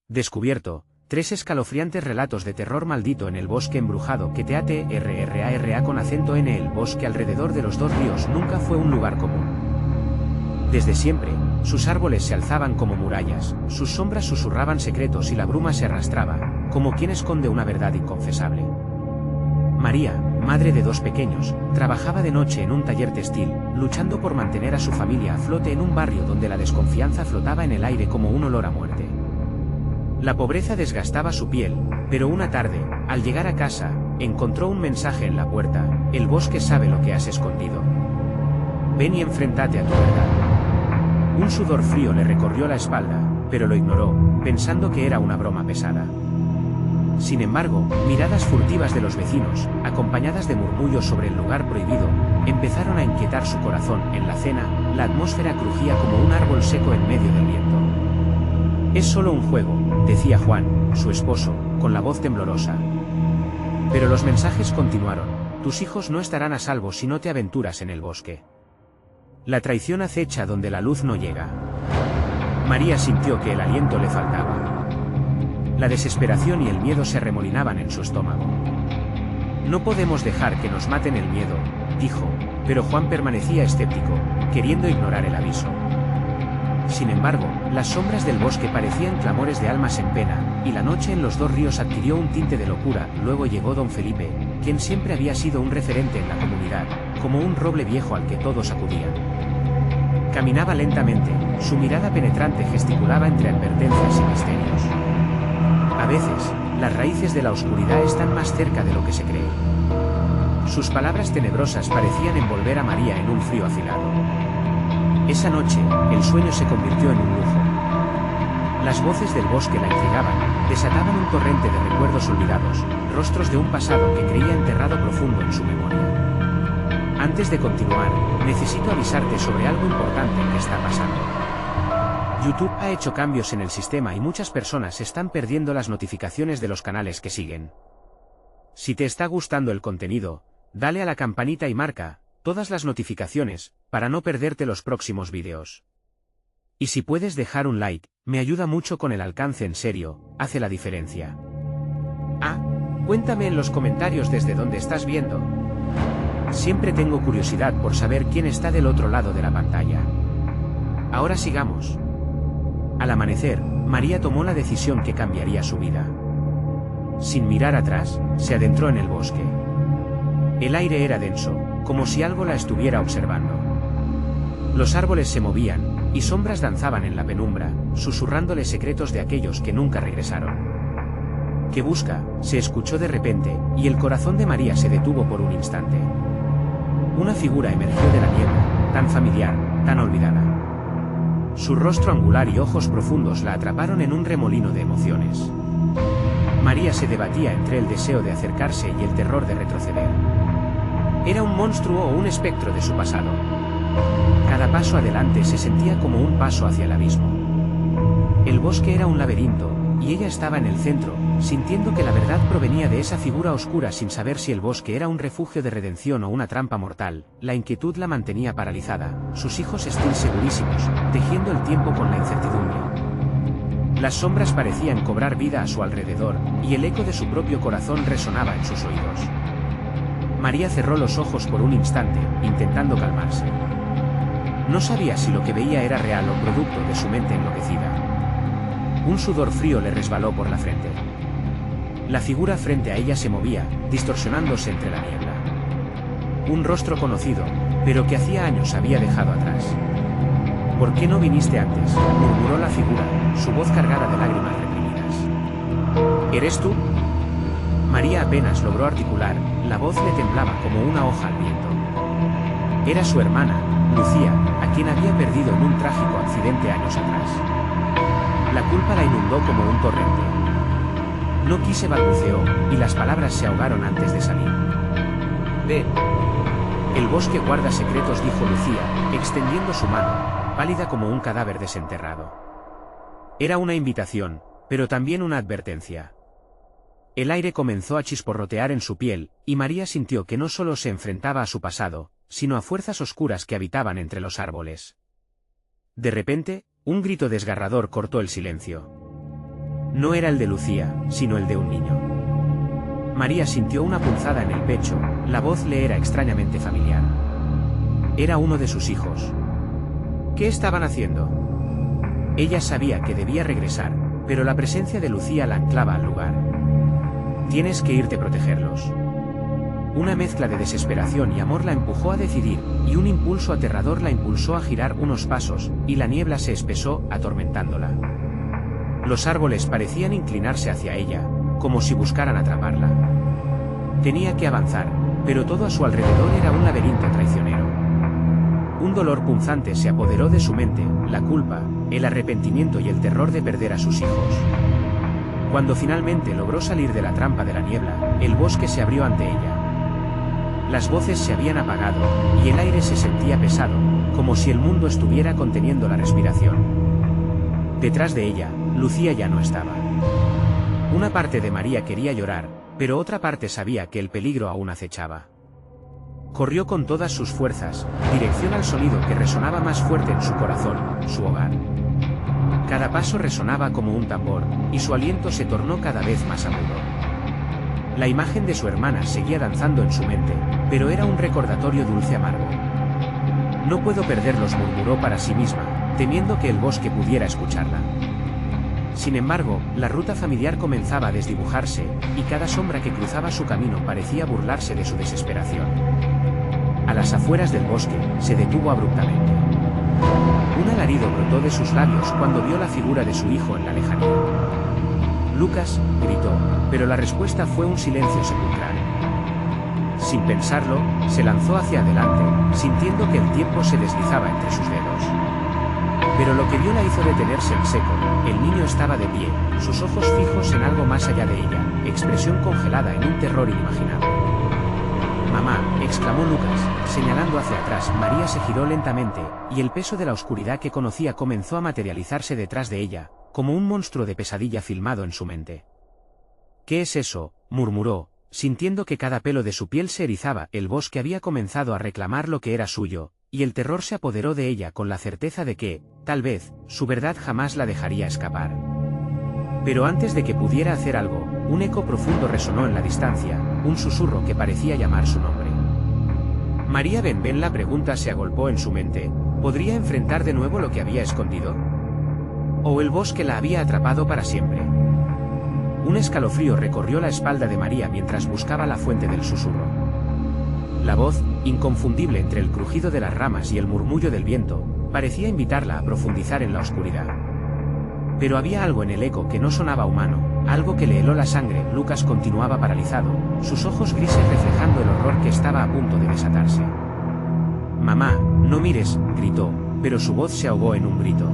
Descubierto, 3 escalofriantes relatos de terror maldito en el bosque embrujado que TATRRARA con acento N. El bosque alrededor de los 2 ríos nunca fue un lugar común. Desde siempre, sus árboles se alzaban como murallas, sus sombras susurraban secretos y la bruma se arrastraba, como quien esconde una verdad inconfesable. María, madre de 2 pequeños, trabajaba de noche en un taller textil, luchando por mantener a su familia a flote en un barrio donde la desconfianza flotaba en el aire como un olor a muerte. La pobreza desgastaba su piel, pero una tarde, al llegar a casa, encontró un mensaje en la puerta: el bosque sabe lo que has escondido. Ven y enfréntate a tu verdad. Un sudor frío le recorrió la espalda, pero lo ignoró, pensando que era una broma pesada. Sin embargo, miradas furtivas de los vecinos, acompañadas de murmullos sobre el lugar prohibido, empezaron a inquietar su corazón. En la cena, la atmósfera crujía como un árbol seco en medio del viento. Es solo un juego, decía Juan, su esposo, con la voz temblorosa. Pero los mensajes continuaron: tus hijos no estarán a salvo si no te aventuras en el bosque. La traición acecha donde la luz no llega. María sintió que el aliento le faltaba. La desesperación y el miedo se arremolinaban en su estómago. No podemos dejar que nos maten el miedo, dijo, pero Juan permanecía escéptico, queriendo ignorar el aviso. Sin embargo, las sombras del bosque parecían clamores de almas en pena, y la noche en los 2 ríos adquirió un tinte de locura. Luego llegó don Felipe, quien siempre había sido un referente en la comunidad, como un roble viejo al que todos acudían. Caminaba lentamente, su mirada penetrante gesticulaba entre advertencias y misterios. A veces, las raíces de la oscuridad están más cerca de lo que se cree. Sus palabras tenebrosas parecían envolver a María en un frío afilado. Esa noche, el sueño se convirtió en un lujo. Las voces del bosque la intrigaban, desataban un torrente de recuerdos olvidados, rostros de un pasado que creía enterrado profundo en su memoria. Antes de continuar, necesito avisarte sobre algo importante que está pasando. YouTube ha hecho cambios en el sistema y muchas personas están perdiendo las notificaciones de los canales que siguen. Si te está gustando el contenido, dale a la campanita y marca todas las notificaciones, para no perderte los próximos vídeos. Y si puedes dejar un like, me ayuda mucho con el alcance. En serio, hace la diferencia. Cuéntame en los comentarios desde dónde estás viendo. Siempre tengo curiosidad por saber quién está del otro lado de la pantalla. Ahora sigamos. Al amanecer, María tomó la decisión que cambiaría su vida. Sin mirar atrás, se adentró en el bosque. El aire era denso, como si algo la estuviera observando. Los árboles se movían, y sombras danzaban en la penumbra, susurrándole secretos de aquellos que nunca regresaron. ¿Qué busca?, se escuchó de repente, y el corazón de María se detuvo por un instante. Una figura emergió de la niebla, tan familiar, tan olvidada. Su rostro angular y ojos profundos la atraparon en un remolino de emociones. María se debatía entre el deseo de acercarse y el terror de retroceder. Era un monstruo o un espectro de su pasado. Cada paso adelante se sentía como un paso hacia el abismo. El bosque era un laberinto, y ella estaba en el centro, sintiendo que la verdad provenía de esa figura oscura sin saber si el bosque era un refugio de redención o una trampa mortal. La inquietud la mantenía paralizada, sus hijos están segurísimos, tejiendo el tiempo con la incertidumbre. Las sombras parecían cobrar vida a su alrededor, y el eco de su propio corazón resonaba en sus oídos. María cerró los ojos por un instante, intentando calmarse. No sabía si lo que veía era real o producto de su mente enloquecida. Un sudor frío le resbaló por la frente. La figura frente a ella se movía, distorsionándose entre la niebla. Un rostro conocido, pero que hacía años había dejado atrás. ¿Por qué no viniste antes?, murmuró la figura, su voz cargada de lágrimas reprimidas. ¿Eres tú? María apenas logró articular, la voz le temblaba como una hoja al viento. Era su hermana, Lucía, a quien había perdido en un trágico accidente años atrás. La culpa la inundó como un torrente. No quise, balbuceó, y las palabras se ahogaron antes de salir. Ven. El bosque guarda secretos, dijo Lucía, extendiendo su mano, pálida como un cadáver desenterrado. Era una invitación, pero también una advertencia. El aire comenzó a chisporrotear en su piel, y María sintió que no solo se enfrentaba a su pasado, sino a fuerzas oscuras que habitaban entre los árboles. De repente, un grito desgarrador cortó el silencio. No era el de Lucía, sino el de un niño. María sintió una punzada en el pecho, la voz le era extrañamente familiar. Era uno de sus hijos. ¿Qué estaban haciendo? Ella sabía que debía regresar, pero la presencia de Lucía la anclaba al lugar. Tienes que irte a protegerlos. Una mezcla de desesperación y amor la empujó a decidir, y un impulso aterrador la impulsó a girar unos pasos, y la niebla se espesó, atormentándola. Los árboles parecían inclinarse hacia ella, como si buscaran atraparla. Tenía que avanzar, pero todo a su alrededor era un laberinto traicionero. Un dolor punzante se apoderó de su mente, la culpa, el arrepentimiento y el terror de perder a sus hijos. Cuando finalmente logró salir de la trampa de la niebla, el bosque se abrió ante ella. Las voces se habían apagado, y el aire se sentía pesado, como si el mundo estuviera conteniendo la respiración. Detrás de ella, Lucía ya no estaba. Una parte de María quería llorar, pero otra parte sabía que el peligro aún acechaba. Corrió con todas sus fuerzas, dirección al sonido que resonaba más fuerte en su corazón, su hogar. Cada paso resonaba como un tambor, y su aliento se tornó cada vez más agudo. La imagen de su hermana seguía danzando en su mente, pero era un recordatorio dulce amargo. No puedo perderlos, murmuró para sí misma, temiendo que el bosque pudiera escucharla. Sin embargo, la ruta familiar comenzaba a desdibujarse, y cada sombra que cruzaba su camino parecía burlarse de su desesperación. A las afueras del bosque, se detuvo abruptamente. Un alarido brotó de sus labios cuando vio la figura de su hijo en la lejanía. Lucas, gritó, pero la respuesta fue un silencio sepulcral. Sin pensarlo, se lanzó hacia adelante, sintiendo que el tiempo se deslizaba entre sus dedos. Pero lo que vio la hizo detenerse en seco. El niño estaba de pie, sus ojos fijos en algo más allá de ella, expresión congelada en un terror inimaginable. «Mamá», exclamó Lucas, señalando hacia atrás. María se giró lentamente, y el peso de la oscuridad que conocía comenzó a materializarse detrás de ella, como un monstruo de pesadilla filmado en su mente. «¿Qué es eso?», murmuró, sintiendo que cada pelo de su piel se erizaba. El bosque había comenzado a reclamar lo que era suyo, y el terror se apoderó de ella con la certeza de que, tal vez, su verdad jamás la dejaría escapar. Pero antes de que pudiera hacer algo, un eco profundo resonó en la distancia, un susurro que parecía llamar su nombre. María Ben, la pregunta se agolpó en su mente, ¿podría enfrentar de nuevo lo que había escondido? ¿O el bosque la había atrapado para siempre? Un escalofrío recorrió la espalda de María mientras buscaba la fuente del susurro. La voz, inconfundible entre el crujido de las ramas y el murmullo del viento, parecía invitarla a profundizar en la oscuridad. Pero había algo en el eco que no sonaba humano, algo que le heló la sangre. Lucas continuaba paralizado, sus ojos grises reflejando el horror que estaba a punto de desatarse. «Mamá, no mires», gritó, pero su voz se ahogó en un grito.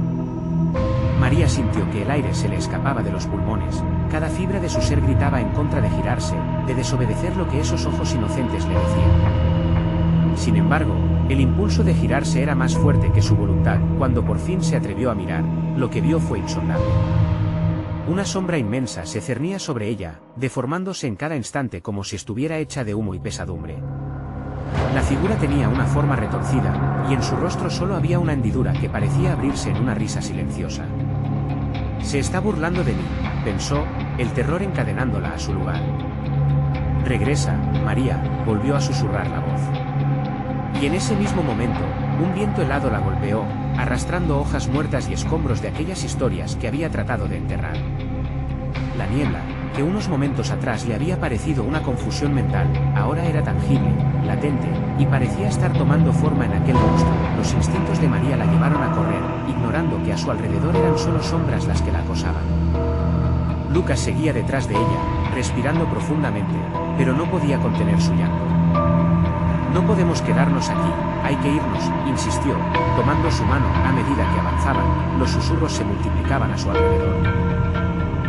María sintió que el aire se le escapaba de los pulmones, cada fibra de su ser gritaba en contra de girarse, de desobedecer lo que esos ojos inocentes le decían. Sin embargo, el impulso de girarse era más fuerte que su voluntad. Cuando por fin se atrevió a mirar, lo que vio fue insondable. Una sombra inmensa se cernía sobre ella, deformándose en cada instante como si estuviera hecha de humo y pesadumbre. La figura tenía una forma retorcida, y en su rostro solo había una hendidura que parecía abrirse en una risa silenciosa. «Se está burlando de mí», pensó, el terror encadenándola a su lugar. «Regresa, María», volvió a susurrar la voz. Y en ese mismo momento, un viento helado la golpeó, arrastrando hojas muertas y escombros de aquellas historias que había tratado de enterrar. La niebla, que unos momentos atrás le había parecido una confusión mental, ahora era tangible, latente, y parecía estar tomando forma en aquel monstruo. Los instintos de María la llevaron a correr, ignorando que a su alrededor eran solo sombras las que la acosaban. Lucas seguía detrás de ella, respirando profundamente, pero no podía contener su llanto. «No podemos quedarnos aquí, hay que irnos», insistió, tomando su mano. A medida que avanzaban, los susurros se multiplicaban a su alrededor.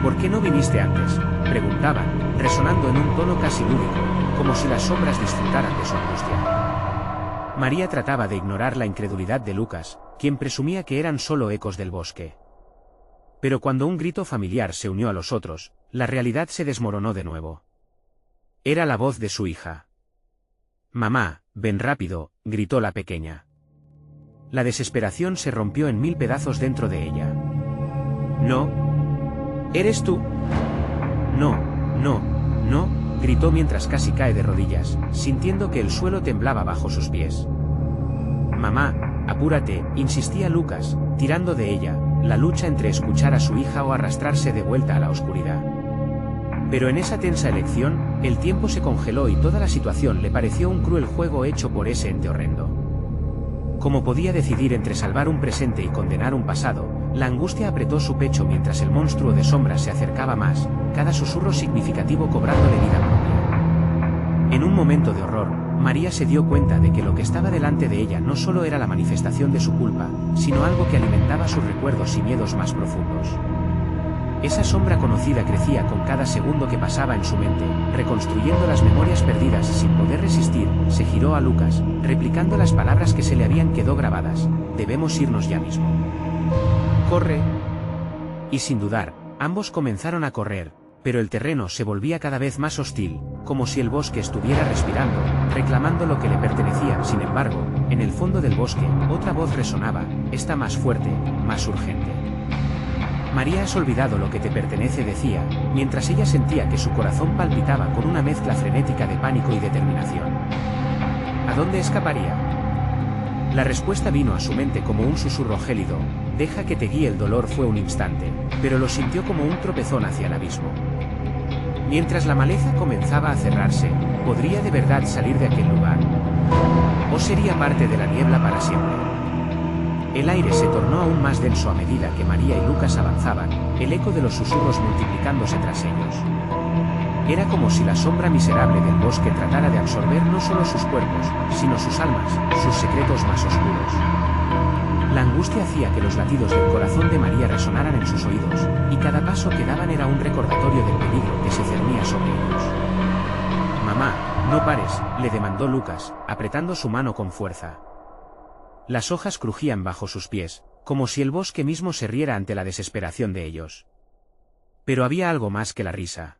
«¿Por qué no viniste antes?», preguntaban, resonando en un tono casi lúdico, como si las sombras disfrutaran de su angustia. María trataba de ignorar la incredulidad de Lucas, quien presumía que eran solo ecos del bosque. Pero cuando un grito familiar se unió a los otros, la realidad se desmoronó de nuevo. Era la voz de su hija. «Mamá, ven rápido», gritó la pequeña. La desesperación se rompió en mil pedazos dentro de ella. «No. ¿Eres tú? No, no, no, gritó mientras casi cae de rodillas, sintiendo que el suelo temblaba bajo sus pies. Mamá, apúrate, insistía Lucas, tirando de ella, la lucha entre escuchar a su hija o arrastrarse de vuelta a la oscuridad. Pero en esa tensa elección, el tiempo se congeló y toda la situación le pareció un cruel juego hecho por ese ente horrendo. Como podía decidir entre salvar un presente y condenar un pasado, la angustia apretó su pecho mientras el monstruo de sombras se acercaba más, cada susurro significativo cobrándole vida propia. En un momento de horror, María se dio cuenta de que lo que estaba delante de ella no solo era la manifestación de su culpa, sino algo que alimentaba sus recuerdos y miedos más profundos. Esa sombra conocida crecía con cada segundo que pasaba en su mente, reconstruyendo las memorias perdidas y sin poder resistir, se giró a Lucas, replicando las palabras que se le habían quedado grabadas: debemos irnos ya mismo. ¡Corre! Y sin dudar, ambos comenzaron a correr, pero el terreno se volvía cada vez más hostil, como si el bosque estuviera respirando, reclamando lo que le pertenecía. Sin embargo, en el fondo del bosque, otra voz resonaba, esta más fuerte, más urgente. María, has olvidado lo que te pertenece, decía, mientras ella sentía que su corazón palpitaba con una mezcla frenética de pánico y determinación. ¿A dónde escaparía? La respuesta vino a su mente como un susurro gélido: deja que te guíe. El dolor fue un instante, pero lo sintió como un tropezón hacia el abismo. Mientras la maleza comenzaba a cerrarse, ¿podría de verdad salir de aquel lugar? ¿O sería parte de la niebla para siempre? El aire se tornó aún más denso a medida que María y Lucas avanzaban, el eco de los susurros multiplicándose tras ellos. Era como si la sombra miserable del bosque tratara de absorber no solo sus cuerpos, sino sus almas, sus secretos más oscuros. La angustia hacía que los latidos del corazón de María resonaran en sus oídos, y cada paso que daban era un recordatorio del peligro que se cernía sobre ellos. Mamá, no pares, le demandó Lucas, apretando su mano con fuerza. Las hojas crujían bajo sus pies, como si el bosque mismo se riera ante la desesperación de ellos. Pero había algo más que la risa.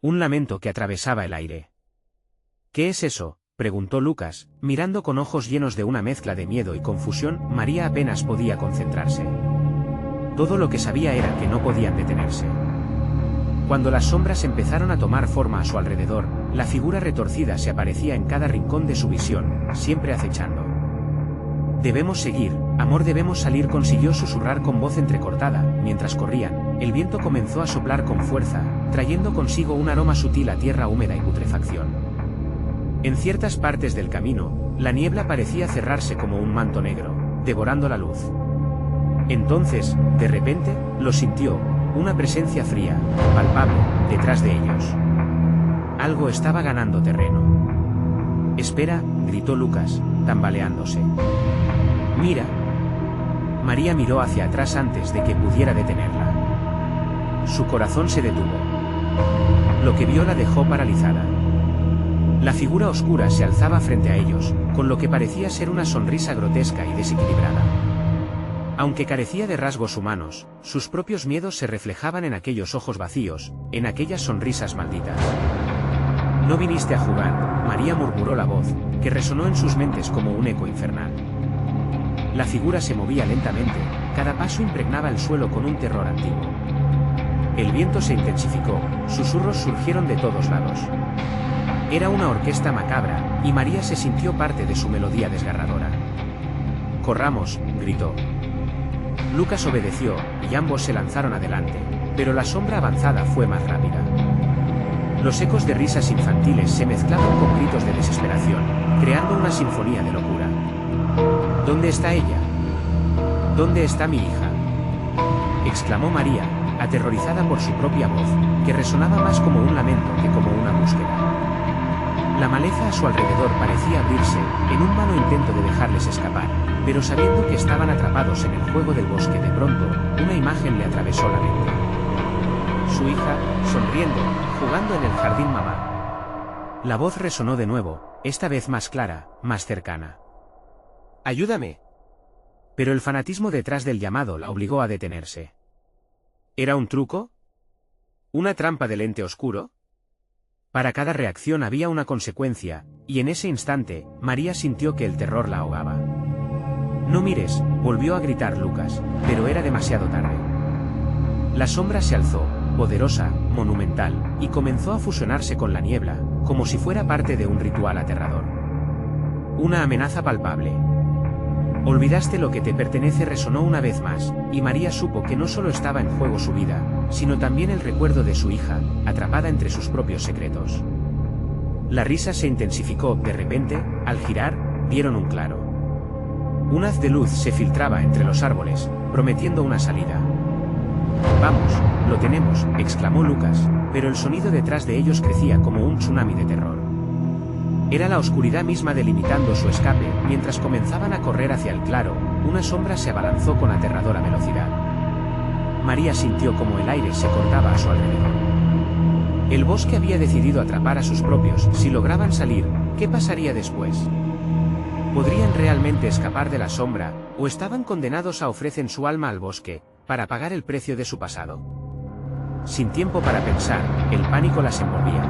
Un lamento que atravesaba el aire. ¿Qué es eso?, preguntó Lucas, mirando con ojos llenos de una mezcla de miedo y confusión. María apenas podía concentrarse. Todo lo que sabía era que no podían detenerse. Cuando las sombras empezaron a tomar forma a su alrededor, la figura retorcida se aparecía en cada rincón de su visión, siempre acechando. Debemos seguir, amor, debemos salir, consiguió susurrar con voz entrecortada. Mientras corrían, el viento comenzó a soplar con fuerza, trayendo consigo un aroma sutil a tierra húmeda y putrefacción. En ciertas partes del camino, la niebla parecía cerrarse como un manto negro, devorando la luz. Entonces, de repente, lo sintió, una presencia fría, palpable, detrás de ellos. Algo estaba ganando terreno. Espera, gritó Lucas, tambaleándose. Mira. María miró hacia atrás antes de que pudiera detenerla. Su corazón se detuvo. Lo que vio la dejó paralizada. La figura oscura se alzaba frente a ellos, con lo que parecía ser una sonrisa grotesca y desequilibrada. Aunque carecía de rasgos humanos, sus propios miedos se reflejaban en aquellos ojos vacíos, en aquellas sonrisas malditas. No viniste a jugar, María, murmuró la voz, que resonó en sus mentes como un eco infernal. La figura se movía lentamente, cada paso impregnaba el suelo con un terror antiguo. El viento se intensificó, susurros surgieron de todos lados. Era una orquesta macabra, y María se sintió parte de su melodía desgarradora. Corramos, gritó. Lucas obedeció, y ambos se lanzaron adelante, pero la sombra avanzada fue más rápida. Los ecos de risas infantiles se mezclaban con gritos de desesperación, creando una sinfonía de locura. ¿Dónde está ella? ¿Dónde está mi hija?, exclamó María, aterrorizada por su propia voz, que resonaba más como un lamento que como una búsqueda. La maleza a su alrededor parecía abrirse, en un vano intento de dejarles escapar, pero sabiendo que estaban atrapados en el juego del bosque, de pronto, una imagen le atravesó la mente. Su hija, sonriendo, jugando en el jardín. Mamá. La voz resonó de nuevo, esta vez más clara, más cercana. ¡Ayúdame! Pero el fanatismo detrás del llamado la obligó a detenerse. ¿Era un truco? ¿Una trampa del ente oscuro? Para cada reacción había una consecuencia, y en ese instante, María sintió que el terror la ahogaba. No mires, volvió a gritar Lucas, pero era demasiado tarde. La sombra se alzó, poderosa, monumental, y comenzó a fusionarse con la niebla, como si fuera parte de un ritual aterrador. Una amenaza palpable. Olvidaste lo que te pertenece, resonó una vez más, y María supo que no solo estaba en juego su vida, sino también el recuerdo de su hija, atrapada entre sus propios secretos. La risa se intensificó, de repente, al girar, vieron un claro. Un haz de luz se filtraba entre los árboles, prometiendo una salida. «Vamos, lo tenemos», exclamó Lucas, pero el sonido detrás de ellos crecía como un tsunami de terror. Era la oscuridad misma delimitando su escape. Mientras comenzaban a correr hacia el claro, una sombra se abalanzó con aterradora velocidad. María sintió como el aire se cortaba a su alrededor. El bosque había decidido atrapar a sus propios. Si lograban salir, ¿qué pasaría después? ¿Podrían realmente escapar de la sombra, o estaban condenados a ofrecer su alma al bosque, para pagar el precio de su pasado? Sin tiempo para pensar, el pánico las envolvía.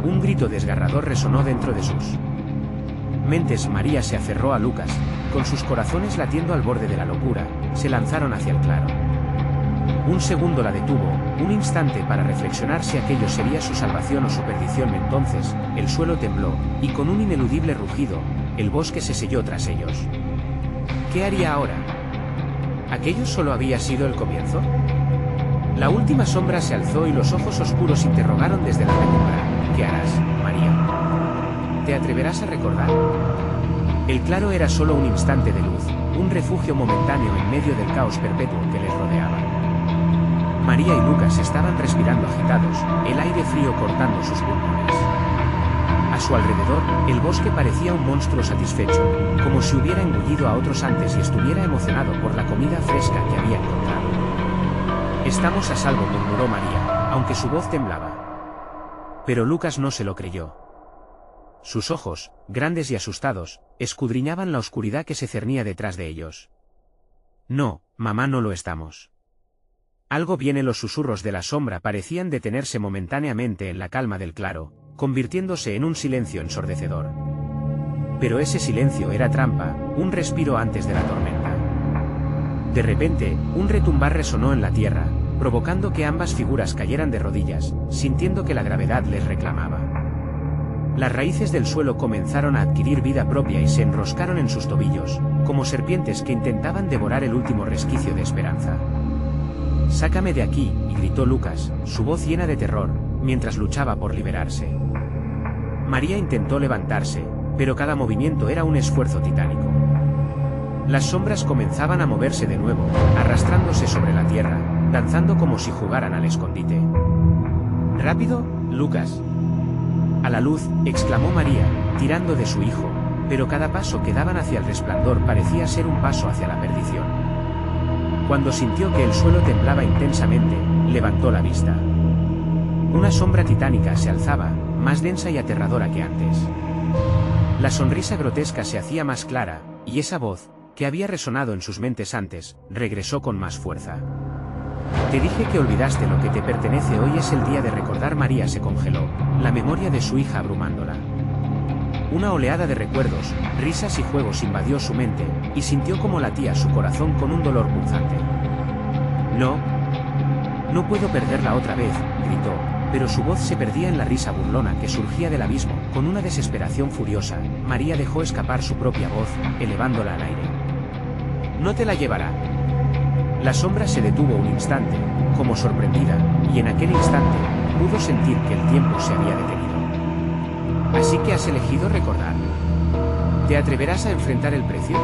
Un grito desgarrador resonó dentro de sus mentes. María se aferró a Lucas, con sus corazones latiendo al borde de la locura, se lanzaron hacia el claro. Un segundo la detuvo, un instante para reflexionar si aquello sería su salvación o su perdición. Entonces, el suelo tembló, y con un ineludible rugido, el bosque se selló tras ellos. ¿Qué haría ahora? ¿Aquello solo había sido el comienzo? La última sombra se alzó y los ojos oscuros interrogaron desde la penumbra. ¿Qué harás, María? ¿Te atreverás a recordar? El claro era solo un instante de luz, un refugio momentáneo en medio del caos perpetuo que les rodeaba. María y Lucas estaban respirando agitados, el aire frío cortando sus pulmones. A su alrededor, el bosque parecía un monstruo satisfecho, como si hubiera engullido a otros antes y estuviera emocionado por la comida fresca que había encontrado. «Estamos a salvo», murmuró María, aunque su voz temblaba. Pero Lucas no se lo creyó. Sus ojos, grandes y asustados, escudriñaban la oscuridad que se cernía detrás de ellos. «No, mamá, no lo estamos». Algo viene. Los susurros de la sombra parecían detenerse momentáneamente en la calma del claro, convirtiéndose en un silencio ensordecedor. Pero ese silencio era trampa, un respiro antes de la tormenta. De repente, un retumbar resonó en la tierra, provocando que ambas figuras cayeran de rodillas, sintiendo que la gravedad les reclamaba. Las raíces del suelo comenzaron a adquirir vida propia y se enroscaron en sus tobillos, como serpientes que intentaban devorar el último resquicio de esperanza. «Sácame de aquí», gritó Lucas, su voz llena de terror, mientras luchaba por liberarse. María intentó levantarse, pero cada movimiento era un esfuerzo titánico. Las sombras comenzaban a moverse de nuevo, arrastrándose sobre la tierra, danzando como si jugaran al escondite. «¡Rápido, Lucas!». «A la luz», exclamó María, tirando de su hijo, pero cada paso que daban hacia el resplandor parecía ser un paso hacia la perdición. Cuando sintió que el suelo temblaba intensamente, levantó la vista. Una sombra titánica se alzaba, más densa y aterradora que antes. La sonrisa grotesca se hacía más clara, y esa voz, que había resonado en sus mentes antes, regresó con más fuerza. «Te dije que olvidaste lo que te pertenece. Hoy es el día de recordar». María se congeló, la memoria de su hija abrumándola. Una oleada de recuerdos, risas y juegos invadió su mente, y sintió como latía su corazón con un dolor punzante. «No. No puedo perderla otra vez», gritó, pero su voz se perdía en la risa burlona que surgía del abismo. Con una desesperación furiosa, María dejó escapar su propia voz, elevándola al aire. «No te la llevará». La sombra se detuvo un instante, como sorprendida, y en aquel instante, pudo sentir que el tiempo se había detenido. «¿Así que has elegido recordar? ¿Te atreverás a enfrentar el precio?».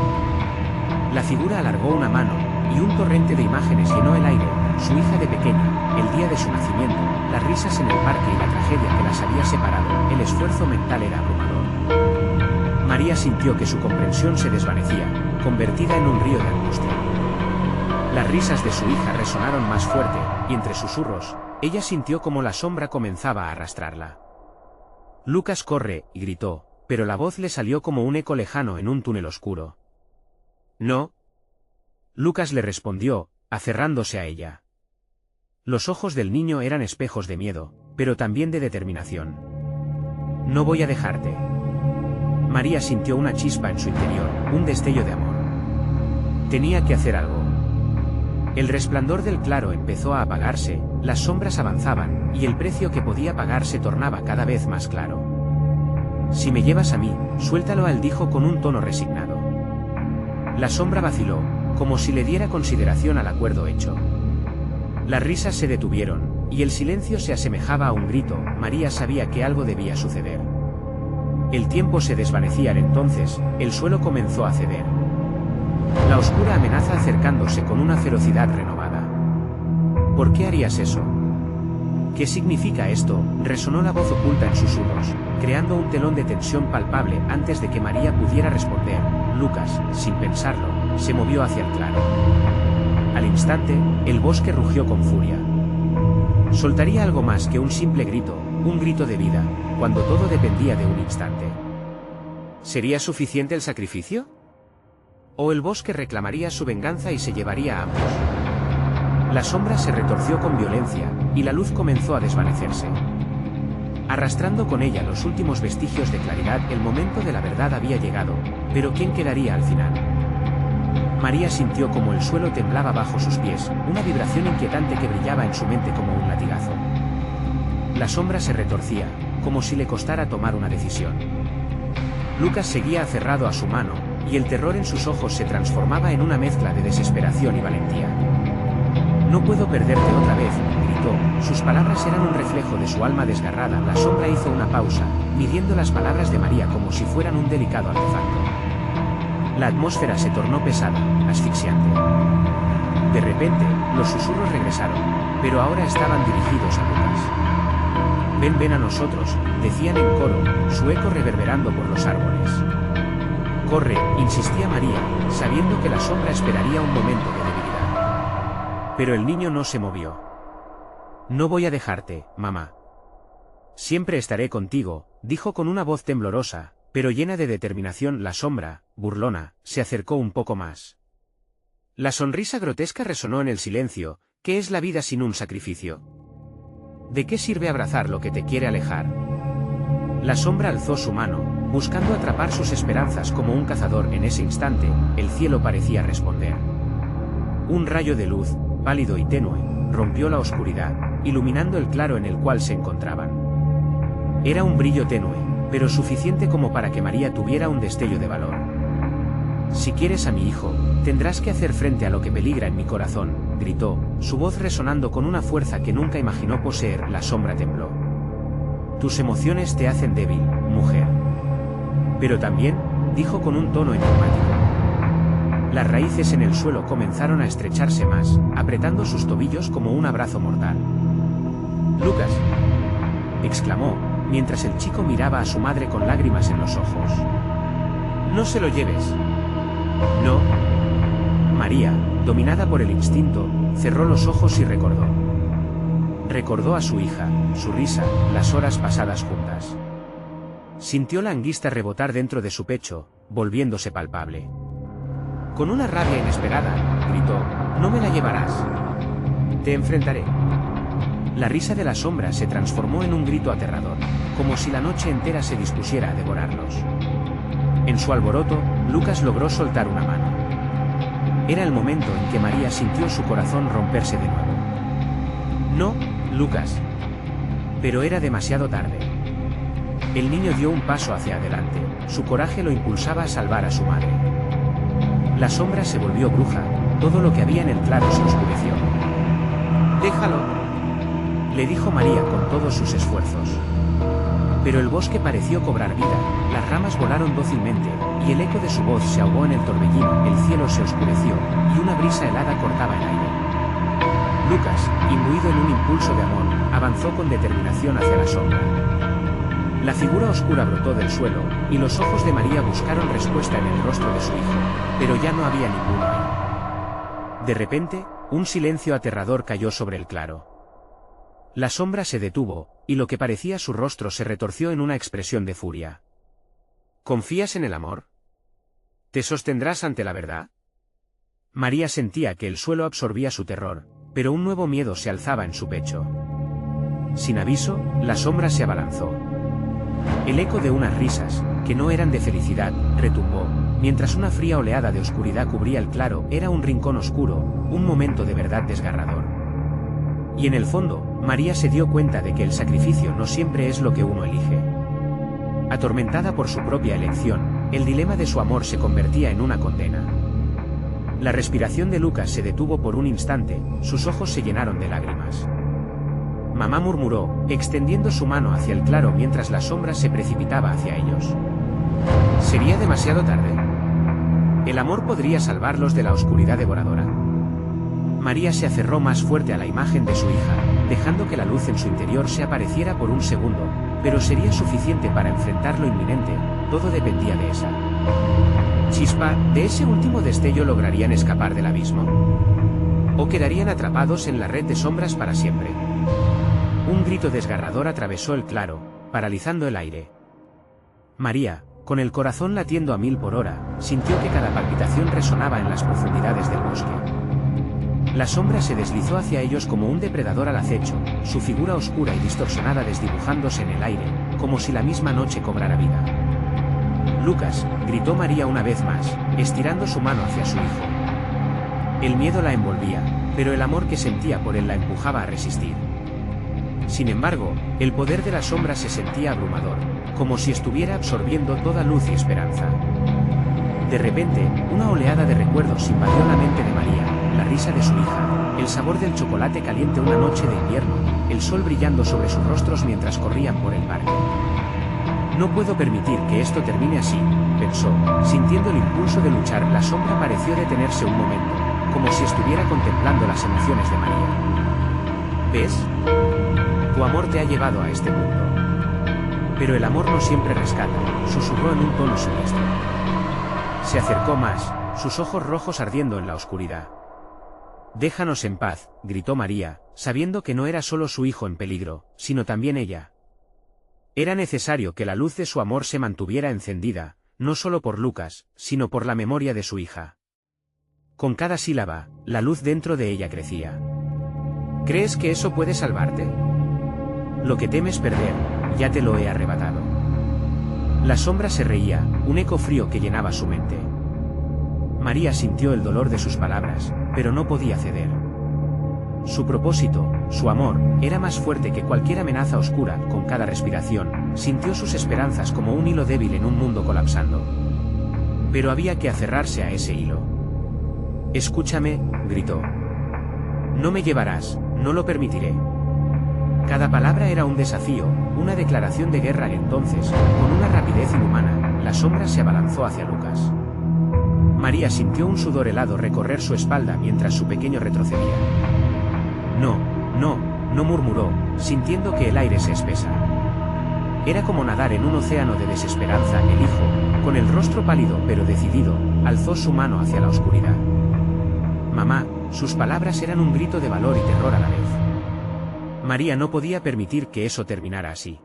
La figura alargó una mano, y un torrente de imágenes llenó el aire: su hija de pequeña, el día de su nacimiento, las risas en el parque y la tragedia que las había separado. El esfuerzo mental era abrumador. María sintió que su comprensión se desvanecía, convertida en un río de angustia. Las risas de su hija resonaron más fuerte, y entre susurros, ella sintió como la sombra comenzaba a arrastrarla. «Lucas, corre», gritó, pero la voz le salió como un eco lejano en un túnel oscuro. «No». Lucas le respondió, aferrándose a ella. Los ojos del niño eran espejos de miedo, pero también de determinación. «No voy a dejarte». María sintió una chispa en su interior, un destello de amor. Tenía que hacer algo. El resplandor del claro empezó a apagarse, las sombras avanzaban, y el precio que podía pagar se tornaba cada vez más claro. Si me llevas a mí, suéltalo a él, dijo con un tono resignado. La sombra vaciló, como si le diera consideración al acuerdo hecho. Las risas se detuvieron, y el silencio se asemejaba a un grito. María sabía que algo debía suceder. El tiempo se desvanecía entonces, el suelo comenzó a ceder. La oscura amenaza acercándose con una ferocidad renovada. ¿Por qué harías eso? ¿Qué significa esto? Resonó la voz oculta en susurros, creando un telón de tensión palpable antes de que María pudiera responder. Lucas, sin pensarlo, se movió hacia el claro. Al instante, el bosque rugió con furia. Soltaría algo más que un simple grito, un grito de vida, cuando todo dependía de un instante. ¿Sería suficiente el sacrificio? ¿O el bosque reclamaría su venganza y se llevaría a ambos? La sombra se retorció con violencia, y la luz comenzó a desvanecerse. Arrastrando con ella los últimos vestigios de claridad, el momento de la verdad había llegado, pero ¿quién quedaría al final? María sintió como el suelo temblaba bajo sus pies, una vibración inquietante que brillaba en su mente como un latigazo. La sombra se retorcía, como si le costara tomar una decisión. Lucas seguía aferrado a su mano, y el terror en sus ojos se transformaba en una mezcla de desesperación y valentía. No puedo perderte otra vez, gritó, sus palabras eran un reflejo de su alma desgarrada. La sombra hizo una pausa, midiendo las palabras de María como si fueran un delicado artefacto. La atmósfera se tornó pesada, asfixiante. De repente, los susurros regresaron, pero ahora estaban dirigidos a Lucas. Ven, ven a nosotros, decían en coro, su eco reverberando por los árboles. Corre, insistía María, sabiendo que la sombra esperaría un momento de debilidad. Pero el niño no se movió. No voy a dejarte, mamá. Siempre estaré contigo, dijo con una voz temblorosa, pero llena de determinación. La sombra, burlona, se acercó un poco más. La sonrisa grotesca resonó en el silencio. ¿Qué es la vida sin un sacrificio? ¿De qué sirve abrazar lo que te quiere alejar? La sombra alzó su mano, buscando atrapar sus esperanzas como un cazador. En ese instante, el cielo parecía responder. Un rayo de luz, pálido y tenue, rompió la oscuridad, iluminando el claro en el cual se encontraban. Era un brillo tenue, pero suficiente como para que María tuviera un destello de valor. Si quieres a mi hijo, tendrás que hacer frente a lo que peligra en mi corazón, gritó, su voz resonando con una fuerza que nunca imaginó poseer. La sombra tembló. Tus emociones te hacen débil, mujer. Pero también, dijo con un tono enigmático. Las raíces en el suelo comenzaron a estrecharse más, apretando sus tobillos como un abrazo mortal. Lucas, exclamó, mientras el chico miraba a su madre con lágrimas en los ojos. No se lo lleves. No. María, dominada por el instinto, cerró los ojos y recordó. Recordó a su hija, su risa, las horas pasadas juntas. Sintió la anguista rebotar dentro de su pecho, volviéndose palpable. Con una rabia inesperada, gritó, no me la llevarás. Te enfrentaré. La risa de la sombra se transformó en un grito aterrador, como si la noche entera se dispusiera a devorarlos. En su alboroto, Lucas logró soltar una mano. Era el momento en que María sintió su corazón romperse de nuevo. No, Lucas. Pero era demasiado tarde. El niño dio un paso hacia adelante, su coraje lo impulsaba a salvar a su madre. La sombra se volvió bruja, todo lo que había en el claro se oscureció. Déjalo, le dijo María con todos sus esfuerzos. Pero el bosque pareció cobrar vida, las ramas volaron dócilmente, y el eco de su voz se ahogó en el torbellino. El cielo se oscureció, y una brisa helada cortaba el aire. Lucas, imbuido en un impulso de amor, avanzó con determinación hacia la sombra. La figura oscura brotó del suelo, y los ojos de María buscaron respuesta en el rostro de su hijo, pero ya no había ninguno ahí. De repente, un silencio aterrador cayó sobre el claro. La sombra se detuvo, y lo que parecía su rostro se retorció en una expresión de furia. ¿Confías en el amor? ¿Te sostendrás ante la verdad? María sentía que el suelo absorbía su terror, pero un nuevo miedo se alzaba en su pecho. Sin aviso, la sombra se abalanzó. El eco de unas risas, que no eran de felicidad, retumbó, mientras una fría oleada de oscuridad cubría el claro, era un rincón oscuro, un momento de verdad desgarrador. Y en el fondo, María se dio cuenta de que el sacrificio no siempre es lo que uno elige. Atormentada por su propia elección, el dilema de su amor se convertía en una condena. La respiración de Lucas se detuvo por un instante, sus ojos se llenaron de lágrimas. Mamá murmuró, extendiendo su mano hacia el claro mientras la sombra se precipitaba hacia ellos. Sería demasiado tarde. El amor podría salvarlos de la oscuridad devoradora. María se aferró más fuerte a la imagen de su hija, dejando que la luz en su interior se apareciera por un segundo, pero sería suficiente para enfrentar lo inminente, todo dependía de esa chispa, de ese último destello lograrían escapar del abismo. O quedarían atrapados en la red de sombras para siempre. Un grito desgarrador atravesó el claro, paralizando el aire. María, con el corazón latiendo a 1000 por hora, sintió que cada palpitación resonaba en las profundidades del bosque. La sombra se deslizó hacia ellos como un depredador al acecho, su figura oscura y distorsionada desdibujándose en el aire, como si la misma noche cobrara vida. Lucas, gritó María una vez más, estirando su mano hacia su hijo. El miedo la envolvía, pero el amor que sentía por él la empujaba a resistir. Sin embargo, el poder de la sombra se sentía abrumador, como si estuviera absorbiendo toda luz y esperanza. De repente, una oleada de recuerdos invadió la mente de María, la risa de su hija, el sabor del chocolate caliente una noche de invierno, el sol brillando sobre sus rostros mientras corrían por el parque. No puedo permitir que esto termine así, pensó, sintiendo el impulso de luchar. La sombra pareció detenerse un momento, como si estuviera contemplando las emociones de María. ¿Ves? Tu amor te ha llevado a este mundo. Pero el amor no siempre rescata, susurró en un tono siniestro. Se acercó más, sus ojos rojos ardiendo en la oscuridad. Déjanos en paz, gritó María, sabiendo que no era solo su hijo en peligro, sino también ella. Era necesario que la luz de su amor se mantuviera encendida, no solo por Lucas, sino por la memoria de su hija. Con cada sílaba, la luz dentro de ella crecía. ¿Crees que eso puede salvarte? Lo que temes perder, ya te lo he arrebatado. La sombra se reía, un eco frío que llenaba su mente. María sintió el dolor de sus palabras, pero no podía ceder. Su propósito, su amor, era más fuerte que cualquier amenaza oscura. Con cada respiración, sintió sus esperanzas como un hilo débil en un mundo colapsando. Pero había que aferrarse a ese hilo. Escúchame, gritó. No me llevarás, no lo permitiré. Cada palabra era un desafío, una declaración de guerra. Entonces, con una rapidez inhumana, la sombra se abalanzó hacia Lucas. María sintió un sudor helado recorrer su espalda mientras su pequeño retrocedía. No, murmuró, sintiendo que el aire se espesa. Era como nadar en un océano de desesperanza. El hijo, con el rostro pálido pero decidido, alzó su mano hacia la oscuridad. Mamá, sus palabras eran un grito de valor y terror a la vez. María no podía permitir que eso terminara así.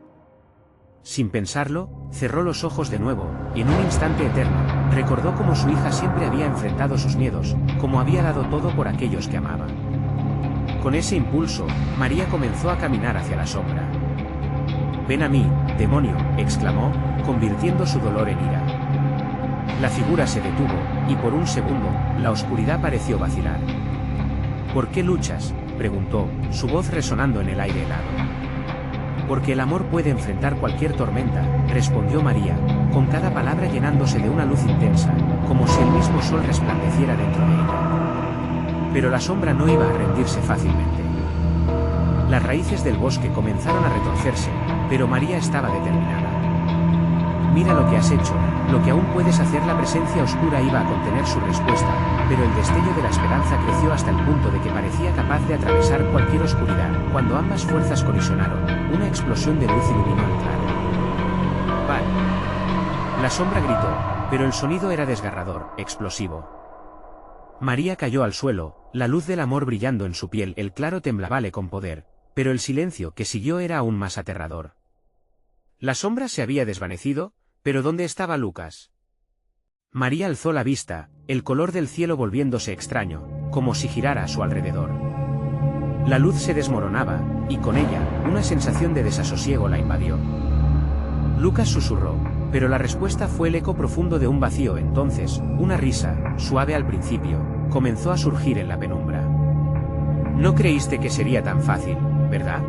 Sin pensarlo, cerró los ojos de nuevo, y en un instante eterno, recordó cómo su hija siempre había enfrentado sus miedos, cómo había dado todo por aquellos que amaba. Con ese impulso, María comenzó a caminar hacia la sombra. «Ven a mí, demonio», exclamó, convirtiendo su dolor en ira. La figura se detuvo, y por un segundo, la oscuridad pareció vacilar. «¿Por qué luchas?», preguntó, su voz resonando en el aire helado. «Porque el amor puede enfrentar cualquier tormenta», respondió María, con cada palabra llenándose de una luz intensa, como si el mismo sol resplandeciera dentro de ella. Pero la sombra no iba a rendirse fácilmente. Las raíces del bosque comenzaron a retorcerse, pero María estaba determinada. «Mira lo que has hecho, lo que aún puedes hacer». La presencia oscura iba a contener su respuesta, pero el destello de la esperanza creció hasta el punto de que parecía capaz de atravesar cualquier oscuridad. Cuando ambas fuerzas colisionaron, una explosión de luz iluminó el claro. «¡Val!». La sombra gritó, pero el sonido era desgarrador, explosivo. María cayó al suelo, la luz del amor brillando en su piel. El claro temblabale con poder, pero el silencio que siguió era aún más aterrador. La sombra se había desvanecido, pero ¿dónde estaba Lucas? María alzó la vista, el color del cielo volviéndose extraño, como si girara a su alrededor. La luz se desmoronaba, y con ella, una sensación de desasosiego la invadió. Lucas susurró, Pero la respuesta fue el eco profundo de un vacío. Entonces, una risa, suave al principio, comenzó a surgir en la penumbra. No creíste que sería tan fácil, ¿verdad?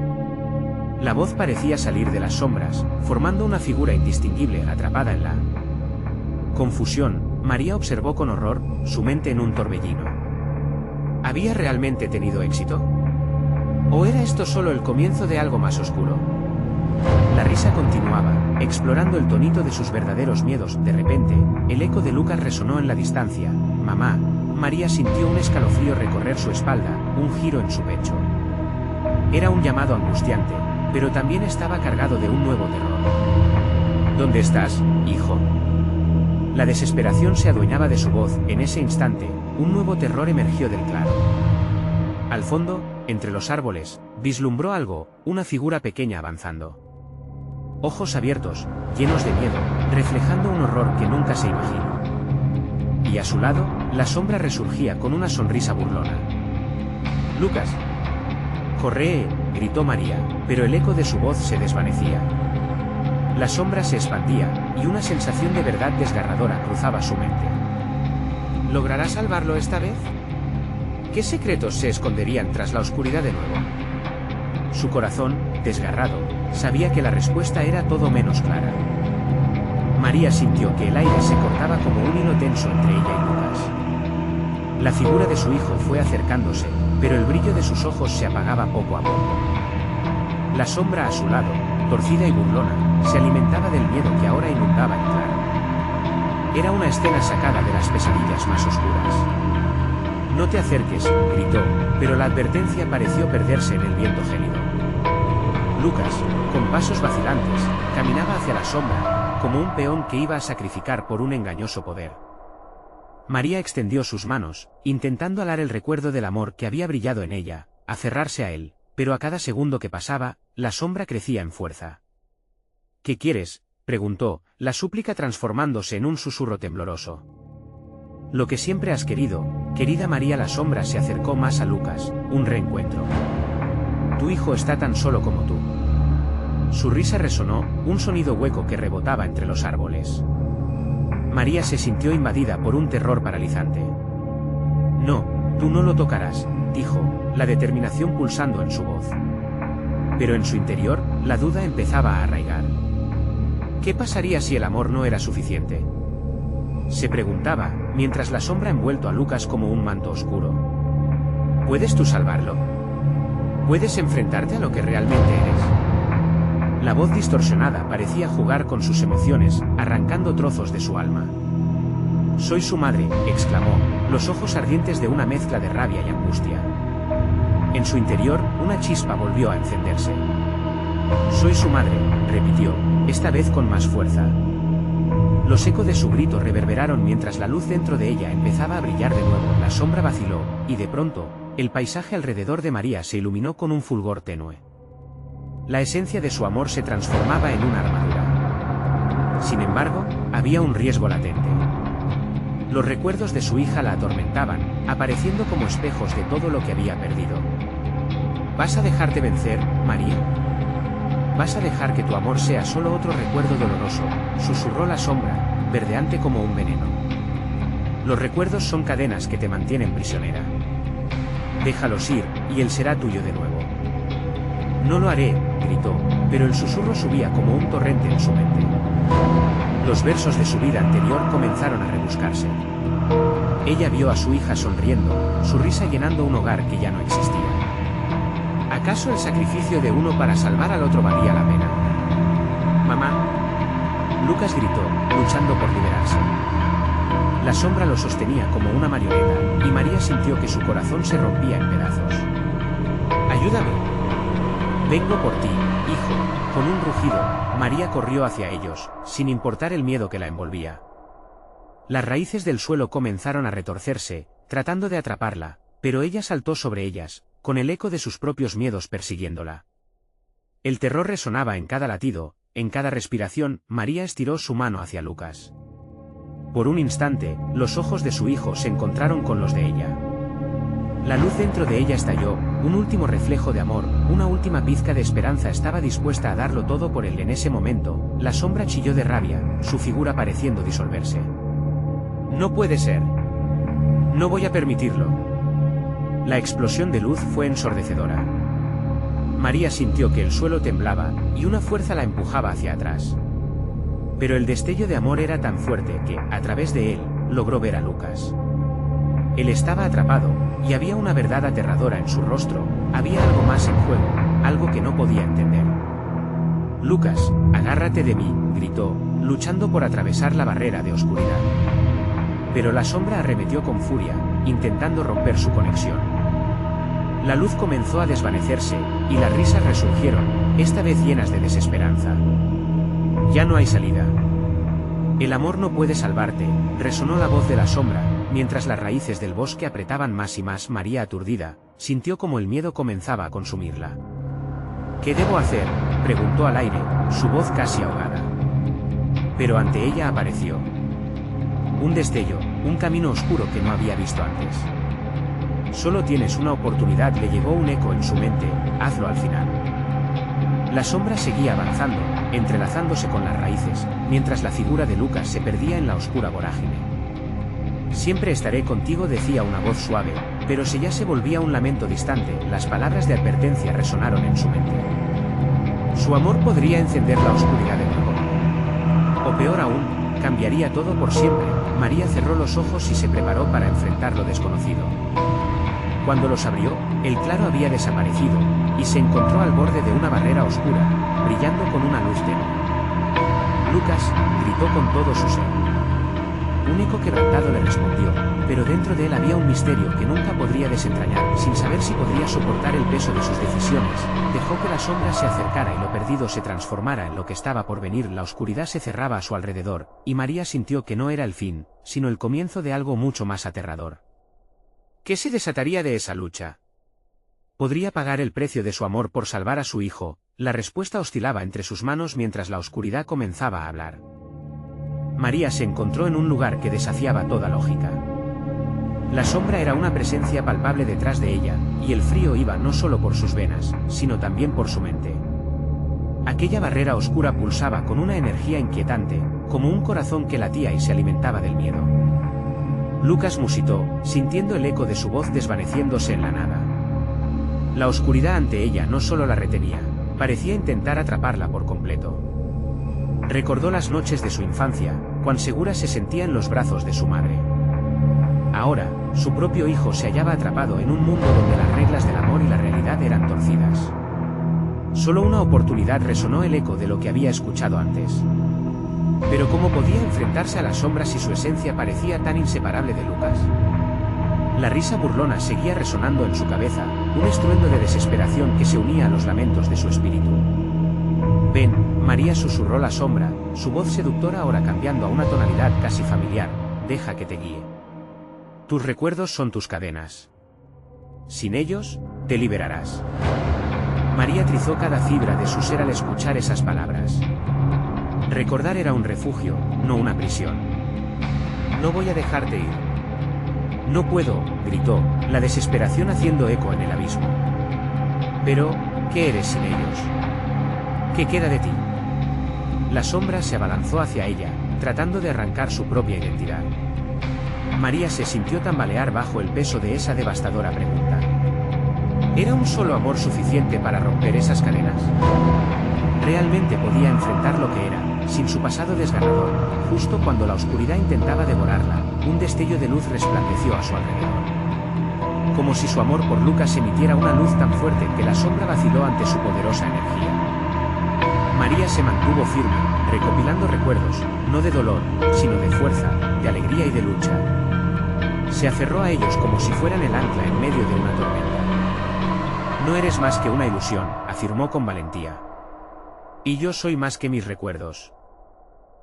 La voz parecía salir de las sombras, formando una figura indistinguible atrapada en la confusión. María observó con horror, su mente en un torbellino. ¿Había realmente tenido éxito? ¿O era esto solo el comienzo de algo más oscuro? La risa continuaba, explorando el tonito de sus verdaderos miedos. De repente, el eco de Lucas resonó en la distancia. «Mamá». María sintió un escalofrío recorrer su espalda, un giro en su pecho. Era un llamado angustiante, pero también estaba cargado de un nuevo terror. «¿Dónde estás, hijo?». La desesperación se adueñaba de su voz. En ese instante, un nuevo terror emergió del claro. Al fondo, entre los árboles, vislumbró algo, una figura pequeña avanzando. Ojos abiertos, llenos de miedo, reflejando un horror que nunca se imaginó. Y a su lado, la sombra resurgía con una sonrisa burlona. «Lucas». «Corre», gritó María, pero el eco de su voz se desvanecía. La sombra se expandía, y una sensación de verdad desgarradora cruzaba su mente. ¿Logrará salvarlo esta vez? ¿Qué secretos se esconderían tras la oscuridad de nuevo? Su corazón, desgarrado, sabía que la respuesta era todo menos clara. María sintió que el aire se cortaba como un hilo tenso entre ella y Lucas. La figura de su hijo fue acercándose, pero el brillo de sus ojos se apagaba poco a poco. La sombra a su lado, torcida y burlona, se alimentaba del miedo que ahora inundaba el claro. Era una escena sacada de las pesadillas más oscuras. «No te acerques», gritó, pero la advertencia pareció perderse en el viento gélido. Lucas, con pasos vacilantes, caminaba hacia la sombra, como un peón que iba a sacrificar por un engañoso poder. María extendió sus manos, intentando alar el recuerdo del amor que había brillado en ella, aferrarse a él, pero a cada segundo que pasaba, la sombra crecía en fuerza. «¿Qué quieres?», preguntó, la súplica transformándose en un susurro tembloroso. «Lo que siempre has querido, querida María». La sombra se acercó más a Lucas, un reencuentro. «Tu hijo está tan solo como tú». Su risa resonó, un sonido hueco que rebotaba entre los árboles. María se sintió invadida por un terror paralizante. «No, tú no lo tocarás», dijo, la determinación pulsando en su voz. Pero en su interior, la duda empezaba a arraigar. ¿Qué pasaría si el amor no era suficiente?, se preguntaba, mientras la sombra envuelto a Lucas como un manto oscuro. ¿Puedes tú salvarlo? ¿Puedes enfrentarte a lo que realmente eres? La voz distorsionada parecía jugar con sus emociones, arrancando trozos de su alma. «Soy su madre», exclamó, los ojos ardientes de una mezcla de rabia y angustia. En su interior, una chispa volvió a encenderse. «Soy su madre», repitió, esta vez con más fuerza. Los ecos de su grito reverberaron mientras la luz dentro de ella empezaba a brillar de nuevo. La sombra vaciló, y de pronto, el paisaje alrededor de María se iluminó con un fulgor tenue. La esencia de su amor se transformaba en una armadura. Sin embargo, había un riesgo latente. Los recuerdos de su hija la atormentaban, apareciendo como espejos de todo lo que había perdido. ¿Vas a dejarte vencer, María? ¿Vas a dejar que tu amor sea solo otro recuerdo doloroso?, susurró la sombra, verdeante como un veneno. Los recuerdos son cadenas que te mantienen prisionera. Déjalos ir, y él será tuyo de nuevo. No lo haré, gritó, pero el susurro subía como un torrente en su mente. Los versos de su vida anterior comenzaron a rebuscarse. Ella vio a su hija sonriendo, su risa llenando un hogar que ya no existía. ¿Acaso el sacrificio de uno para salvar al otro valía la pena? «Mamá». Lucas gritó, luchando por liberarse. La sombra lo sostenía como una marioneta, y María sintió que su corazón se rompía en pedazos. «Ayúdame». «Vengo por ti, hijo». Con un rugido, María corrió hacia ellos, sin importar el miedo que la envolvía. Las raíces del suelo comenzaron a retorcerse, tratando de atraparla, pero ella saltó sobre ellas, con el eco de sus propios miedos persiguiéndola. El terror resonaba en cada latido, en cada respiración. María estiró su mano hacia Lucas. Por un instante, los ojos de su hijo se encontraron con los de ella. La luz dentro de ella estalló, un último reflejo de amor, una última pizca de esperanza. Estaba dispuesta a darlo todo por él. En ese momento, la sombra chilló de rabia, su figura pareciendo disolverse. No puede ser. No voy a permitirlo. La explosión de luz fue ensordecedora. María sintió que el suelo temblaba, y una fuerza la empujaba hacia atrás. Pero el destello de amor era tan fuerte que, a través de él, logró ver a Lucas. Él estaba atrapado, y había una verdad aterradora en su rostro, había algo más en juego, algo que no podía entender. Lucas, agárrate de mí, gritó, luchando por atravesar la barrera de oscuridad. Pero la sombra arremetió con furia, intentando romper su conexión. La luz comenzó a desvanecerse, y las risas resurgieron, esta vez llenas de desesperanza. Ya no hay salida. El amor no puede salvarte, resonó la voz de la sombra, mientras las raíces del bosque apretaban más y más. María, aturdida, sintió como el miedo comenzaba a consumirla. ¿Qué debo hacer?, preguntó al aire, su voz casi ahogada. Pero ante ella apareció un destello, un camino oscuro que no había visto antes. Solo tienes una oportunidad, le llegó un eco en su mente, hazlo al final. La sombra seguía avanzando, entrelazándose con las raíces, mientras la figura de Lucas se perdía en la oscura vorágine. Siempre estaré contigo, decía una voz suave, pero ya se volvía un lamento distante. Las palabras de advertencia resonaron en su mente. Su amor podría encender la oscuridad de nuevo. O peor aún, cambiaría todo por siempre. María cerró los ojos y se preparó para enfrentar lo desconocido. Cuando los abrió, el claro había desaparecido, y se encontró al borde de una barrera oscura, brillando con una luz tenue. Lucas, gritó con todo su ser. Un eco quebrantado le respondió, pero dentro de él había un misterio que nunca podría desentrañar. Sin saber si podría soportar el peso de sus decisiones, dejó que la sombra se acercara y lo perdido se transformara en lo que estaba por venir. La oscuridad se cerraba a su alrededor, y María sintió que no era el fin, sino el comienzo de algo mucho más aterrador. ¿Qué se desataría de esa lucha? ¿Podría pagar el precio de su amor por salvar a su hijo? La respuesta oscilaba entre sus manos mientras la oscuridad comenzaba a hablar. María se encontró en un lugar que desafiaba toda lógica. La sombra era una presencia palpable detrás de ella, y el frío iba no solo por sus venas, sino también por su mente. Aquella barrera oscura pulsaba con una energía inquietante, como un corazón que latía y se alimentaba del miedo. Lucas musitó, sintiendo el eco de su voz desvaneciéndose en la nada. La oscuridad ante ella no solo la retenía, parecía intentar atraparla por completo. Recordó las noches de su infancia, cuán segura se sentía en los brazos de su madre. Ahora, su propio hijo se hallaba atrapado en un mundo donde las reglas del amor y la realidad eran torcidas. Solo una oportunidad, resonó el eco de lo que había escuchado antes. Pero ¿cómo podía enfrentarse a las sombras si su esencia parecía tan inseparable de Lucas? La risa burlona seguía resonando en su cabeza, un estruendo de desesperación que se unía a los lamentos de su espíritu. Ven, María, susurró la sombra, su voz seductora ahora cambiando a una tonalidad casi familiar, deja que te guíe. Tus recuerdos son tus cadenas. Sin ellos, te liberarás. María trizó cada fibra de su ser al escuchar esas palabras. Recordar era un refugio, no una prisión. No voy a dejarte ir. No puedo, gritó, la desesperación haciendo eco en el abismo. Pero, ¿qué eres sin ellos? ¿Qué queda de ti? La sombra se abalanzó hacia ella, tratando de arrancar su propia identidad. María se sintió tambalear bajo el peso de esa devastadora pregunta. ¿Era un solo amor suficiente para romper esas cadenas? Realmente podía enfrentar lo que era, sin su pasado desgarrador. Justo cuando la oscuridad intentaba devorarla, un destello de luz resplandeció a su alrededor. Como si su amor por Lucas emitiera una luz tan fuerte que la sombra vaciló ante su poderosa energía. María se mantuvo firme, recopilando recuerdos, no de dolor, sino de fuerza, de alegría y de lucha. Se aferró a ellos como si fueran el ancla en medio de una tormenta. No eres más que una ilusión, afirmó con valentía. Y yo soy más que mis recuerdos.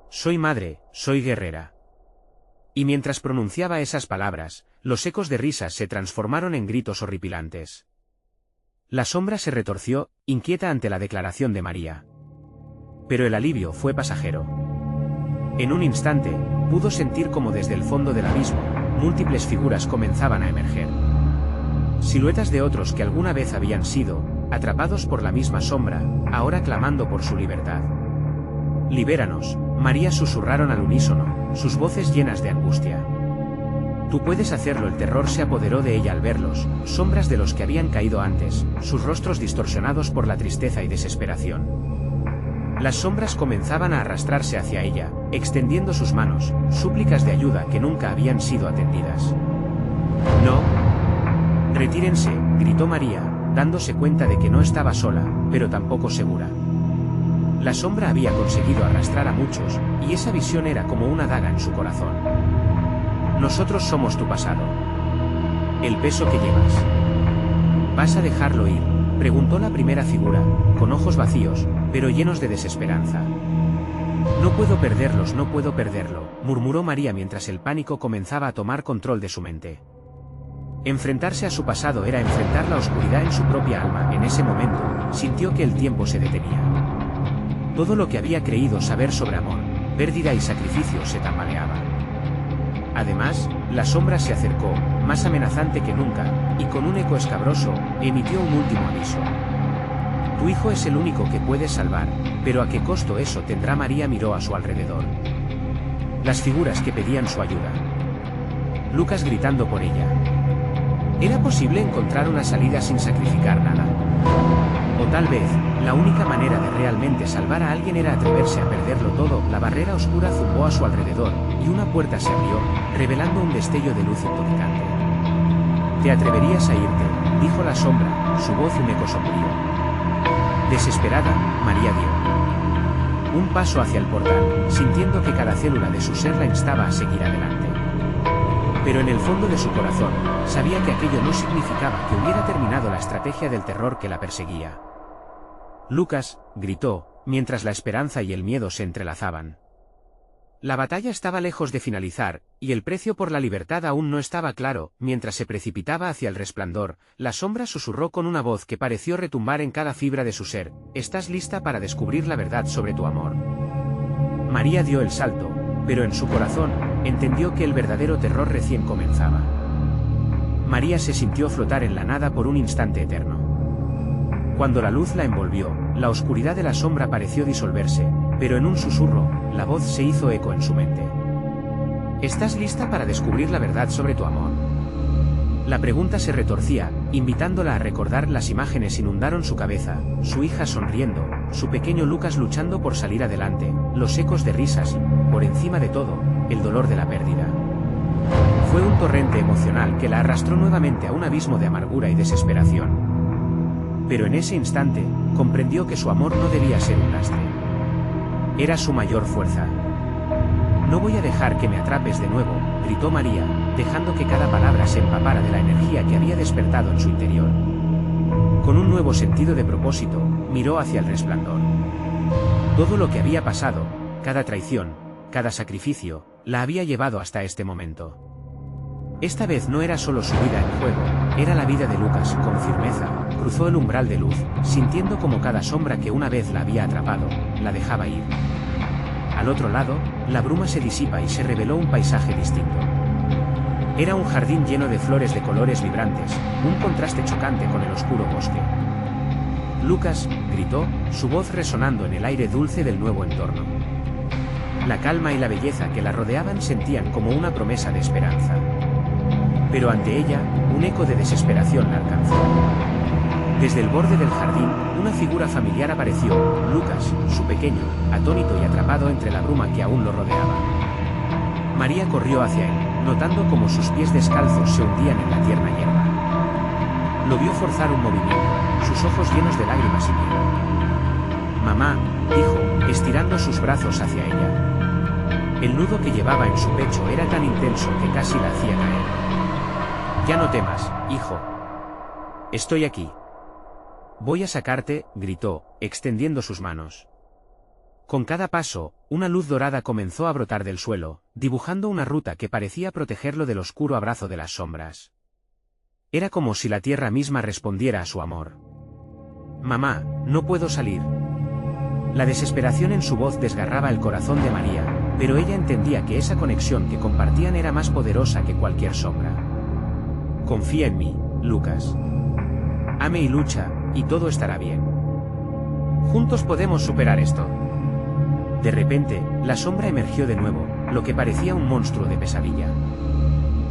Soy madre, soy guerrera. Y mientras pronunciaba esas palabras, los ecos de risas se transformaron en gritos horripilantes. La sombra se retorció, inquieta ante la declaración de María. Pero el alivio fue pasajero. En un instante, pudo sentir como desde el fondo del abismo, múltiples figuras comenzaban a emerger. Siluetas de otros que alguna vez habían sido, atrapados por la misma sombra, ahora clamando por su libertad. «Libéranos», María susurraron al unísono, sus voces llenas de angustia. «Tú puedes hacerlo». El terror se apoderó de ella al verlos, sombras de los que habían caído antes, sus rostros distorsionados por la tristeza y desesperación. Las sombras comenzaban a arrastrarse hacia ella, extendiendo sus manos, súplicas de ayuda que nunca habían sido atendidas. «No. Retírense», gritó María, dándose cuenta de que no estaba sola, pero tampoco segura. La sombra había conseguido arrastrar a muchos, y esa visión era como una daga en su corazón. «Nosotros somos tu pasado. El peso que llevas. ¿Vas a dejarlo ir?», preguntó la primera figura, con ojos vacíos, pero llenos de desesperanza. «No puedo perderlos, no puedo perderlo», murmuró María mientras el pánico comenzaba a tomar control de su mente. Enfrentarse a su pasado era enfrentar la oscuridad en su propia alma. En ese momento, sintió que el tiempo se detenía. Todo lo que había creído saber sobre amor, pérdida y sacrificio se tambaleaba. Además, la sombra se acercó, más amenazante que nunca, y con un eco escabroso, emitió un último aviso. «Tu hijo es el único que puedes salvar, pero ¿a qué costo eso tendrá?». María miró a su alrededor. Las figuras que pedían su ayuda. Lucas gritando por ella. ¿Era posible encontrar una salida sin sacrificar nada? O tal vez, la única manera de realmente salvar a alguien era atreverse a perderlo todo. La barrera oscura zumbó a su alrededor, y una puerta se abrió, revelando un destello de luz intoxicante. «¿Te atreverías a irte?», dijo la sombra, su voz un eco sombrío. Desesperada, María dio un paso hacia el portal, sintiendo que cada célula de su ser la instaba a seguir adelante. Pero en el fondo de su corazón, sabía que aquello no significaba que hubiera terminado la estrategia del terror que la perseguía. «Lucas», gritó, mientras la esperanza y el miedo se entrelazaban. La batalla estaba lejos de finalizar, y el precio por la libertad aún no estaba claro. Mientras se precipitaba hacia el resplandor, la sombra susurró con una voz que pareció retumbar en cada fibra de su ser: «¿Estás lista para descubrir la verdad sobre tu amor?». María dio el salto, pero en su corazón, entendió que el verdadero terror recién comenzaba. María se sintió flotar en la nada por un instante eterno. Cuando la luz la envolvió, la oscuridad de la sombra pareció disolverse, pero en un susurro, la voz se hizo eco en su mente. «¿Estás lista para descubrir la verdad sobre tu amor?». La pregunta se retorcía, invitándola a recordar. Las imágenes inundaron su cabeza, su hija sonriendo, su pequeño Lucas luchando por salir adelante, los ecos de risas y, por encima de todo, el dolor de la pérdida. Fue un torrente emocional que la arrastró nuevamente a un abismo de amargura y desesperación. Pero en ese instante, comprendió que su amor no debía ser un lastre. Era su mayor fuerza. «No voy a dejar que me atrapes de nuevo», gritó María, dejando que cada palabra se empapara de la energía que había despertado en su interior. Con un nuevo sentido de propósito, miró hacia el resplandor. Todo lo que había pasado, cada traición, cada sacrificio, la había llevado hasta este momento. Esta vez no era solo su vida en juego, era la vida de Lucas. Con firmeza, cruzó el umbral de luz, sintiendo como cada sombra que una vez la había atrapado, la dejaba ir. Al otro lado, la bruma se disipa y se reveló un paisaje distinto. Era un jardín lleno de flores de colores vibrantes, un contraste chocante con el oscuro bosque. «Lucas», gritó, su voz resonando en el aire dulce del nuevo entorno. La calma y la belleza que la rodeaban sentían como una promesa de esperanza. Pero ante ella, un eco de desesperación la alcanzó. Desde el borde del jardín, una figura familiar apareció: Lucas, su pequeño, atónito y atrapado entre la bruma que aún lo rodeaba. María corrió hacia él, notando cómo sus pies descalzos se hundían en la tierna hierba. Lo vio forzar un movimiento, sus ojos llenos de lágrimas y miedo. «Mamá», dijo, estirando sus brazos hacia ella. El nudo que llevaba en su pecho era tan intenso que casi la hacía caer. «Ya no temas, hijo. Estoy aquí. Voy a sacarte», gritó, extendiendo sus manos. Con cada paso, una luz dorada comenzó a brotar del suelo, dibujando una ruta que parecía protegerlo del oscuro abrazo de las sombras. Era como si la tierra misma respondiera a su amor. «Mamá, no puedo salir». La desesperación en su voz desgarraba el corazón de María, pero ella entendía que esa conexión que compartían era más poderosa que cualquier sombra. «Confía en mí», Lucas. Ame y lucha, y todo estará bien. Juntos podemos superar esto. De repente, la sombra emergió de nuevo, lo que parecía un monstruo de pesadilla.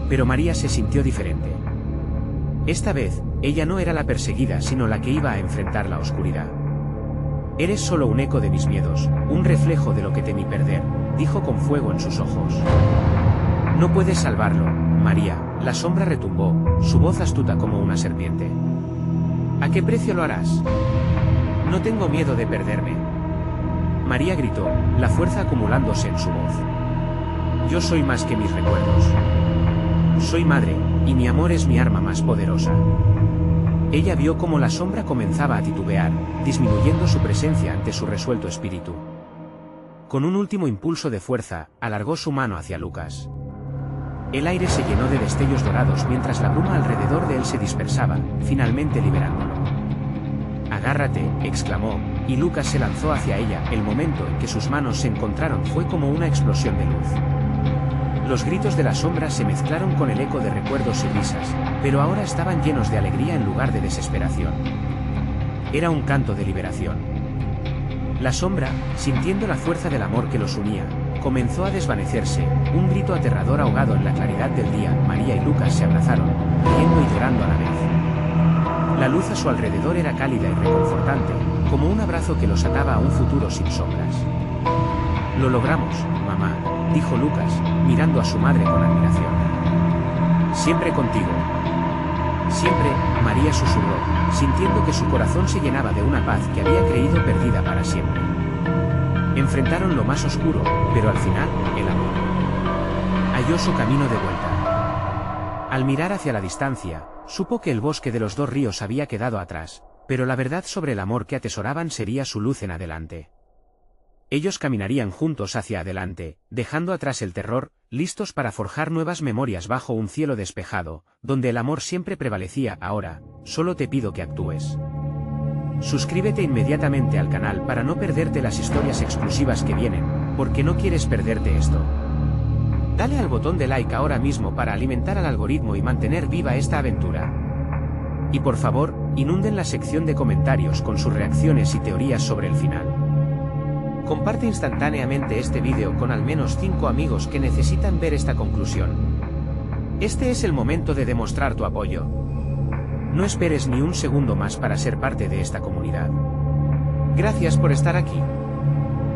Pero María se sintió diferente. Esta vez, ella no era la perseguida sino la que iba a enfrentar la oscuridad. Eres solo un eco de mis miedos, un reflejo de lo que temí perder, dijo con fuego en sus ojos. No puedes salvarlo, María, la sombra retumbó, su voz astuta como una serpiente. ¿A qué precio lo harás? No tengo miedo de perderme. María gritó, la fuerza acumulándose en su voz. Yo soy más que mis recuerdos. Soy madre, y mi amor es mi arma más poderosa. Ella vio cómo la sombra comenzaba a titubear, disminuyendo su presencia ante su resuelto espíritu. Con un último impulso de fuerza, alargó su mano hacia Lucas. El aire se llenó de destellos dorados mientras la bruma alrededor de él se dispersaba, finalmente liberándolo. Agárrate, exclamó, y Lucas se lanzó hacia ella. El momento en que sus manos se encontraron fue como una explosión de luz. Los gritos de la sombra se mezclaron con el eco de recuerdos y risas, pero ahora estaban llenos de alegría en lugar de desesperación. Era un canto de liberación. La sombra, sintiendo la fuerza del amor que los unía, comenzó a desvanecerse, un grito aterrador ahogado en la claridad del día. María y Lucas se abrazaron, riendo y llorando a la vez. La luz a su alrededor era cálida y reconfortante, como un abrazo que los ataba a un futuro sin sombras. Lo logramos, mamá, dijo Lucas, mirando a su madre con admiración. Siempre contigo. Siempre, María susurró, sintiendo que su corazón se llenaba de una paz que había creído perdida para siempre. Enfrentaron lo más oscuro, pero al final, el amor halló su camino de vuelta. Al mirar hacia la distancia, supo que el bosque de los dos ríos había quedado atrás, pero la verdad sobre el amor que atesoraban sería su luz en adelante. Ellos caminarían juntos hacia adelante, dejando atrás el terror, listos para forjar nuevas memorias bajo un cielo despejado, donde el amor siempre prevalecía. Ahora, solo te pido que actúes. Suscríbete inmediatamente al canal para no perderte las historias exclusivas que vienen, porque no quieres perderte esto. Dale al botón de like ahora mismo para alimentar al algoritmo y mantener viva esta aventura. Y por favor, inunden la sección de comentarios con sus reacciones y teorías sobre el final. Comparte instantáneamente este vídeo con al menos 5 amigos que necesitan ver esta conclusión. Este es el momento de demostrar tu apoyo. No esperes ni un segundo más para ser parte de esta comunidad. Gracias por estar aquí.